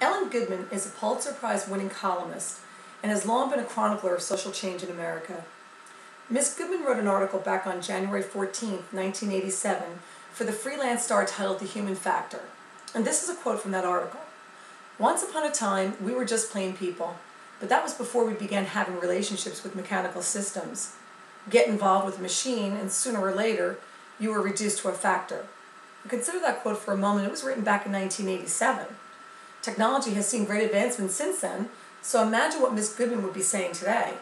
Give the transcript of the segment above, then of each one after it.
Ellen Goodman is a Pulitzer Prize-winning columnist and has long been a chronicler of social change in America. Ms. Goodman wrote an article back on January 14, 1987, for the Freelance Star titled The Human Factor. And this is a quote from that article. "Once upon a time, we were just plain people, but that was before we began having relationships with mechanical systems. Get involved with a machine, and sooner or later, you were reduced to a factor." Consider that quote for a moment. It was written back in 1987. Technology has seen great advancements since then, so imagine what Ms. Goodman would be saying today.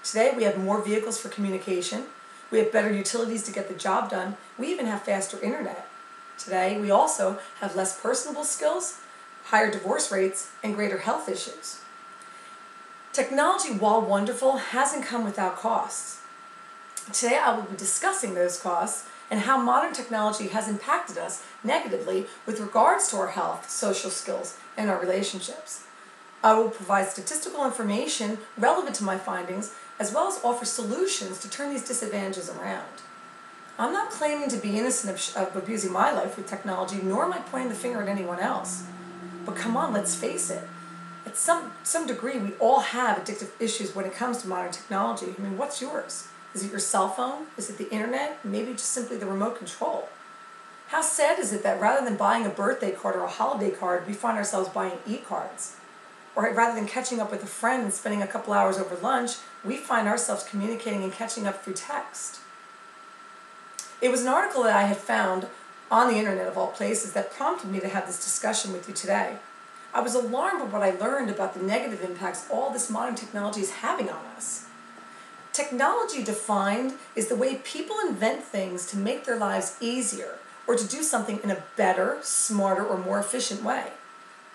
Today we have more vehicles for communication, we have better utilities to get the job done, we even have faster internet. Today we also have less personable skills, higher divorce rates, and greater health issues. Technology, while wonderful, hasn't come without costs. Today I will be discussing those costs and how modern technology has impacted us negatively with regards to our health, social skills, and our relationships. I will provide statistical information relevant to my findings, as well as offer solutions to turn these disadvantages around. I'm not claiming to be innocent of abusing my life with technology, nor am I pointing the finger at anyone else. But come on, let's face it. At some degree, we all have addictive issues when it comes to modern technology. I mean, what's yours? Is it your cell phone? Is it the internet? Maybe just simply the remote control? How sad is it that rather than buying a birthday card or a holiday card, we find ourselves buying e-cards? Or rather than catching up with a friend and spending a couple hours over lunch, we find ourselves communicating and catching up through text. It was an article that I had found on the internet, of all places, that prompted me to have this discussion with you today. I was alarmed by what I learned about the negative impacts all this modern technology is having on us. Technology defined is the way people invent things to make their lives easier or to do something in a better, smarter, or more efficient way.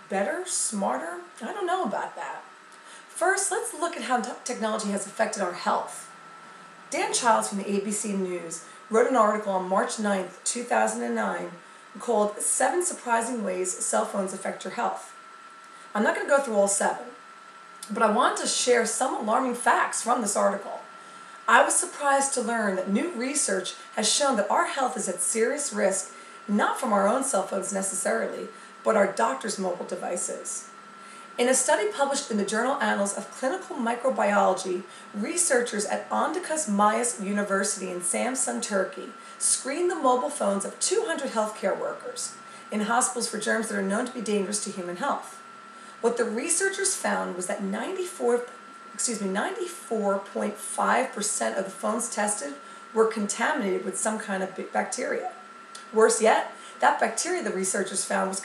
Better? Smarter? I don't know about that. First, let's look at how technology has affected our health. Dan Childs from the ABC News wrote an article on March 9, 2009 called 7 Surprising Ways Cell Phones Affect Your Health. I'm not going to go through all 7, but I want to share some alarming facts from this article. I was surprised to learn that new research has shown that our health is at serious risk, not from our own cell phones necessarily, but our doctors' mobile devices. In a study published in the journal Annals of Clinical Microbiology, researchers at Ondikas Mayas University in Samsun, Turkey, screened the mobile phones of 200 healthcare workers in hospitals for germs that are known to be dangerous to human health. What the researchers found was that 94.5% of the phones tested were contaminated with some kind of bacteria. Worse yet, that bacteria the researchers found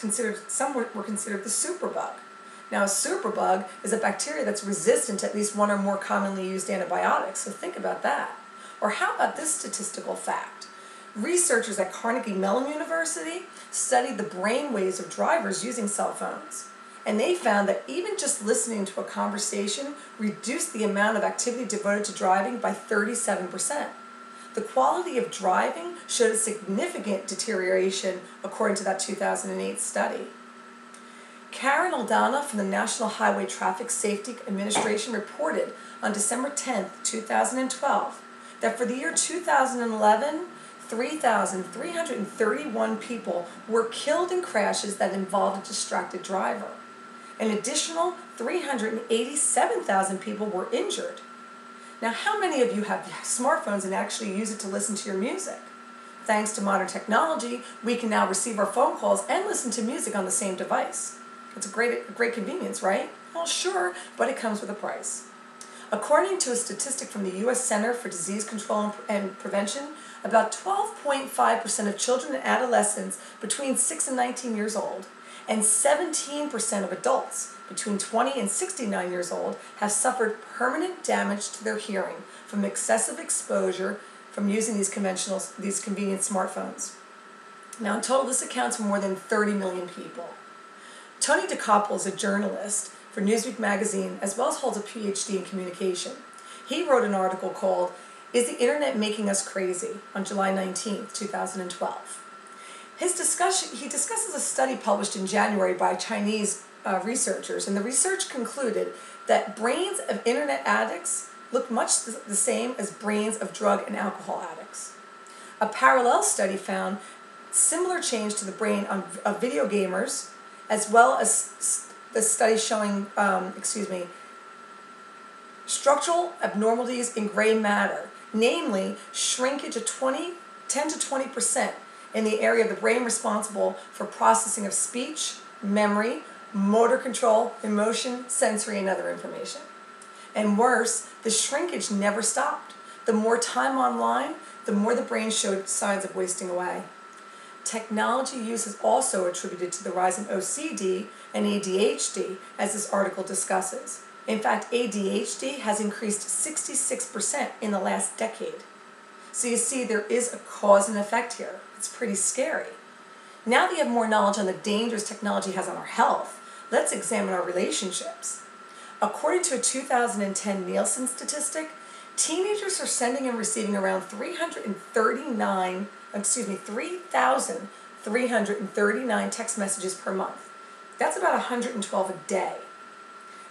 some were considered the superbug. Now, a superbug is a bacteria that's resistant to at least one or more commonly used antibiotics, so think about that. Or how about this statistical fact? Researchers at Carnegie Mellon University studied the brain waves of drivers using cell phones. And they found that even just listening to a conversation reduced the amount of activity devoted to driving by 37%. The quality of driving showed a significant deterioration according to that 2008 study. Karen Aldana from the National Highway Traffic Safety Administration reported on December 10, 2012, that for the year 2011, 3,331 people were killed in crashes that involved a distracted driver. An additional 387,000 people were injured. Now, how many of you have smartphones and actually use it to listen to your music? Thanks to modern technology, we can now receive our phone calls and listen to music on the same device. It's a great convenience, right? Well, sure, but it comes with a price. According to a statistic from the U.S. Center for Disease Control and Prevention, about 12.5% of children and adolescents between 6 and 19 years old and 17% of adults between 20 and 69 years old have suffered permanent damage to their hearing from excessive exposure from using these convenient smartphones. Now, in total, this accounts for more than 30 million people. Tony DeCoppel is a journalist for Newsweek magazine, as well as holds a PhD in communication. He wrote an article called "Is the Internet Making Us Crazy?" on July 19, 2012. He discusses a study published in January by Chinese researchers, and the research concluded that brains of internet addicts look much the same as brains of drug and alcohol addicts. A parallel study found similar change to the brain of video gamers, as well as the study showing, structural abnormalities in gray matter, namely shrinkage of 10 to 20% in the area of the brain responsible for processing of speech, memory, motor control, emotion, sensory, and other information. And worse, the shrinkage never stopped. The more time online, the more the brain showed signs of wasting away. Technology use is also attributed to the rise in OCD and ADHD, as this article discusses. In fact, ADHD has increased 66% in the last decade. So you see, there is a cause and effect here. It's pretty scary. Now that you have more knowledge on the dangers technology has on our health, let's examine our relationships. According to a 2010 Nielsen statistic, teenagers are sending and receiving around 3,339 text messages per month. That's about 112 a day.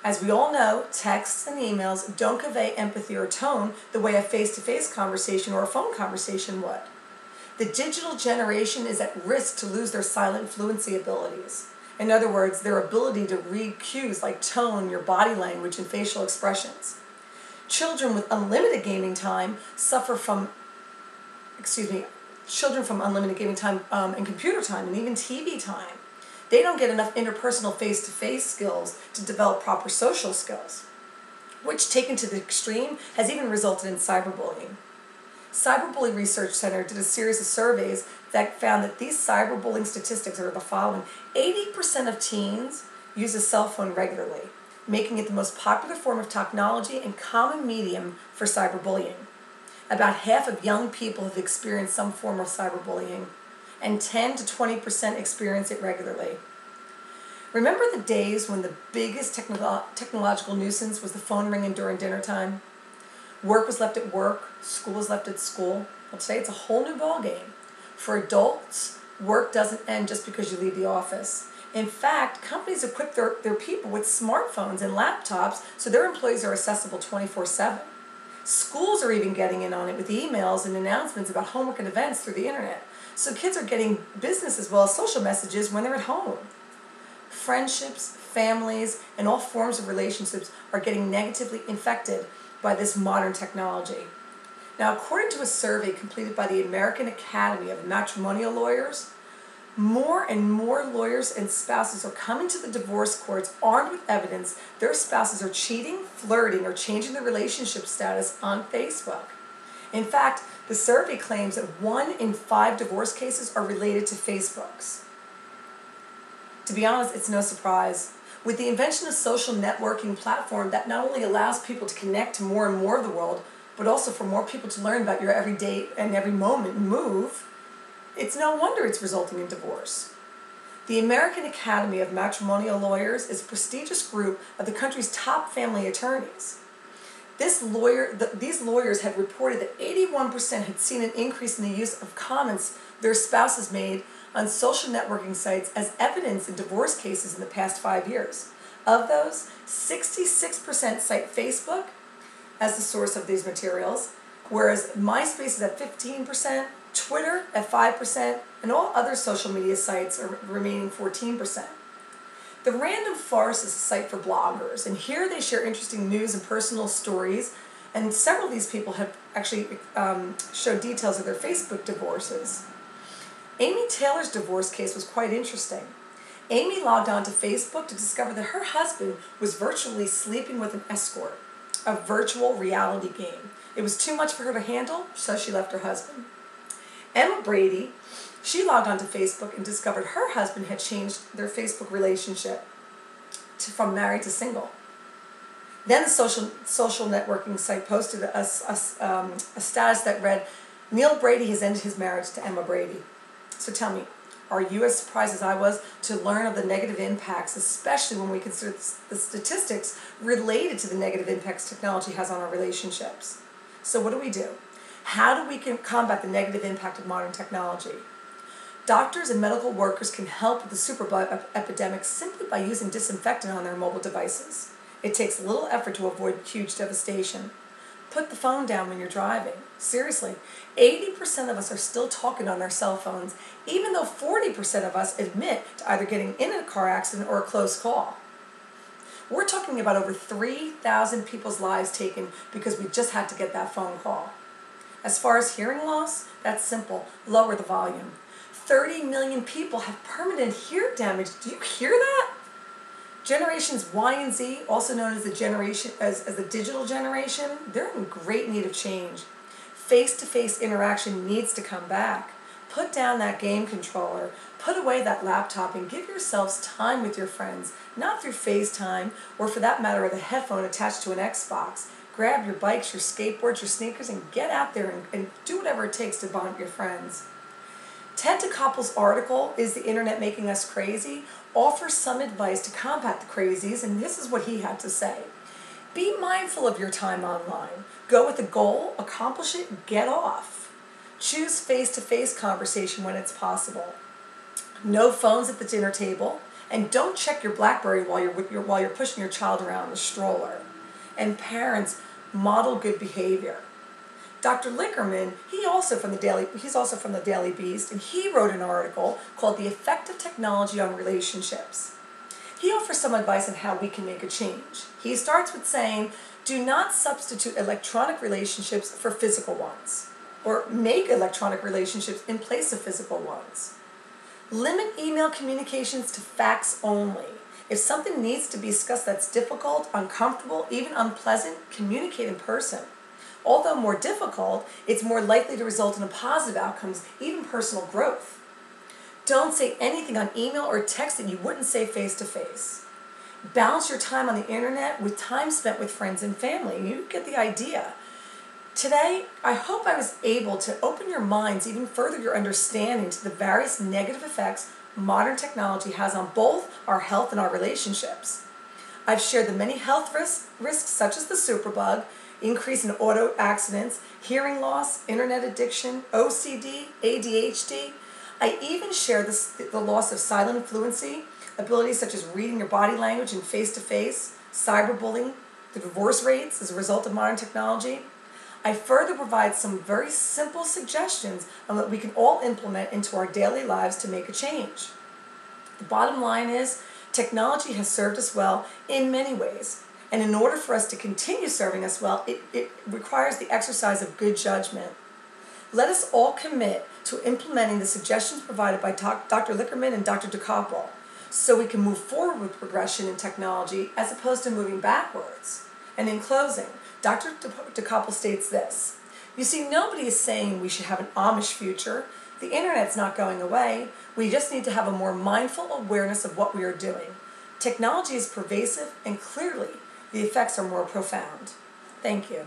As we all know, texts and emails don't convey empathy or tone the way a face-to-face conversation or a phone conversation would. The digital generation is at risk to lose their silent fluency abilities. In other words, their ability to read cues like tone, your body language, and facial expressions. Children with unlimited gaming time suffer from, children from unlimited gaming time and computer time and even TV time. They don't get enough interpersonal face-to-face skills to develop proper social skills, which taken to the extreme has even resulted in cyberbullying. Cyberbully Research Center did a series of surveys that found that these cyberbullying statistics are the following. 80% of teens use a cell phone regularly, making it the most popular form of technology and common medium for cyberbullying. About half of young people have experienced some form of cyberbullying, and 10 to 20% experience it regularly. Remember the days when the biggest technological nuisance was the phone ringing during dinner time? Work was left at work, school was left at school. Well, today it's a whole new ballgame. For adults, work doesn't end just because you leave the office. In fact, companies equip their people with smartphones and laptops so their employees are accessible 24/7. Schools are even getting in on it with emails and announcements about homework and events through the internet. So kids are getting business as well as social messages when they're at home. Friendships, families, and all forms of relationships are getting negatively infected by this modern technology. Now, according to a survey completed by the American Academy of Matrimonial Lawyers, more and more lawyers and spouses are coming to the divorce courts armed with evidence their spouses are cheating, flirting, or changing their relationship status on Facebook. In fact, the survey claims that 1 in 5 divorce cases are related to Facebooks. To be honest, it's no surprise. With the invention of social networking platform that not only allows people to connect to more and more of the world, but also for more people to learn about your everyday and every moment move, it's no wonder it's resulting in divorce. The American Academy of Matrimonial Lawyers is a prestigious group of the country's top family attorneys. These lawyers had reported that 81% had seen an increase in the use of comments their spouses made on social networking sites as evidence in divorce cases in the past 5 years. Of those, 66% cite Facebook as the source of these materials, whereas MySpace is at 15%, Twitter at 5%, and all other social media sites are remaining 14%. The Random Farce is a site for bloggers, and here they share interesting news and personal stories, and several of these people have actually showed details of their Facebook divorces. Amy Taylor's divorce case was quite interesting. Amy logged on to Facebook to discover that her husband was virtually sleeping with an escort, a virtual reality game. It was too much for her to handle, so she left her husband. Emma Brady, she logged on to Facebook and discovered her husband had changed their Facebook relationship from married to single. Then the social networking site posted a status that read, Neil Brady has ended his marriage to Emma Brady. So tell me, are you as surprised as I was to learn of the negative impacts, especially when we consider the statistics related to the negative impacts technology has on our relationships? So what do? How do we combat the negative impact of modern technology? Doctors and medical workers can help with the superbug epidemic simply by using disinfectant on their mobile devices. It takes little effort to avoid huge devastation. Put the phone down when you're driving. Seriously, 80% of us are still talking on our cell phones, even though 40% of us admit to either getting in a car accident or a close call. We're talking about over 3,000 people's lives taken because we just had to get that phone call. As far as hearing loss, that's simple. Lower the volume. 30 million people have permanent hearing damage. Do you hear that? Generations Y and Z, also known as the digital generation, they're in great need of change. Face-to-face interaction needs to come back. Put down that game controller, put away that laptop, and give yourselves time with your friends, not through FaceTime, or for that matter, with a headphone attached to an Xbox. Grab your bikes, your skateboards, your sneakers, and get out there and do whatever it takes to bond with your friends. Ted DeKoppel's article, Is the Internet Making Us Crazy?, offers some advice to combat the crazies, and this is what he had to say. Be mindful of your time online. Go with a goal, accomplish it, get off. Choose face-to-face conversation when it's possible. No phones at the dinner table, and don't check your BlackBerry while you're pushing your child around in the stroller. And parents, model good behavior. Dr. Lickerman, he's also from the Daily Beast, and he wrote an article called The Effect of Technology on Relationships. He offers some advice on how we can make a change. He starts with saying, do not substitute electronic relationships for physical ones, or make electronic relationships in place of physical ones. Limit email communications to facts only. If something needs to be discussed that's difficult, uncomfortable, even unpleasant, communicate in person. Although more difficult, it's more likely to result in positive outcomes, even personal growth. Don't say anything on email or text that you wouldn't say face-to-face. Balance your time on the internet with time spent with friends and family. You get the idea. Today, I hope I was able to open your minds, even further your understanding to the various negative effects modern technology has on both our health and our relationships. I've shared the many health risks such as the superbug, increase in auto accidents, hearing loss, internet addiction, OCD, ADHD. I even share the loss of silent fluency, abilities such as reading your body language and face-to-face, cyberbullying, the divorce rates as a result of modern technology. I further provide some very simple suggestions on what we can all implement into our daily lives to make a change. The bottom line is, technology has served us well in many ways. And in order for us to continue serving us well, it requires the exercise of good judgment. Let us all commit to implementing the suggestions provided by Dr. Lickerman and Dr. DeKoppel so we can move forward with progression in technology as opposed to moving backwards. And in closing, Dr. DeKoppel states this. You see, nobody is saying we should have an Amish future. The internet's not going away. We just need to have a more mindful awareness of what we are doing. Technology is pervasive, and clearly, the effects are more profound. Thank you.